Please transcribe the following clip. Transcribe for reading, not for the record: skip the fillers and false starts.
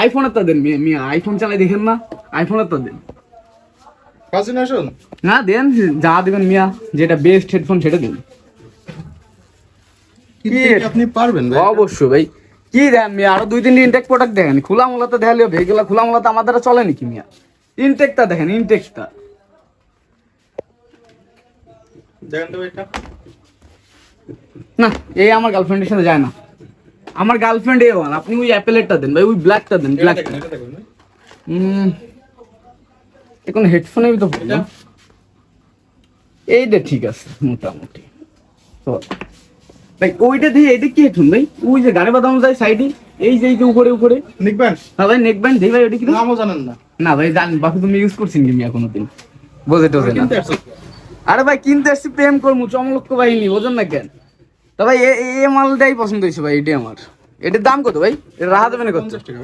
আইফোনের তা দেন মিয়া, আইফোন চালাই দেখেন না, আইফোনের তা দেন। কাজিনেশন না দেন, যা দিবেন মিয়া, যেটা বেস্ট হেডফোন সেটা দিন। কি আপনি পারবেন ভাই? অবশ্যই ভাই। কি দেন মিয়া, আরো 2-3টি ইনটেক প্রোডাক্ট দেখেন, খোলা মোলাতে দেখালে হবে, এগুলা খোলা মোলাতে আমার দ্বারা চলে নাকি মিয়া? ইনটেকটা দেখেন, ইনটেকটা। দেখেন তো এটা। না, এই আমার গার্লফ্রেন্ডের সাথে যায় না। আমার গার্লফ্রেন্ড A1, আপনি ওই অ্যাপেলেরটা দেন ভাই, ওই ব্ল্যাকটা দেন, এটা ব্ল্যাকটা। দেখেন, এটা দেখেন ভাই। এখন হেডফোনের ভিতর বললাম এইটা ঠিক আছে মোটামুটি। তো ভাই ওইটা দিয়ে এটা কি হেডফোন ভাই? ওই যে গাড়ি বাদাম যায় সাইডে, এই যে উপরে উপরে। নিকবেন না ভাই নেক ব্যান্ড দেই ভাই, ওটা কি? নামও জানেন না? না ভাই জানি, বাকি তুমি ইউজ করছেন কি মিয়া কোনোদিন? বোঝে টোঝে না। কিনতে আসছে। আরে ভাই কিনতে আসছি প্রেম করবো, চমলক্ষ বাহিনী, বোঝেন না কেন? তা ভাই এ মালটাই পছন্দ হয়েছে ভাই, এটাই আমার। এটার দাম কত ভাই? এটা রাহা দেবে না কত? 50 টাকা।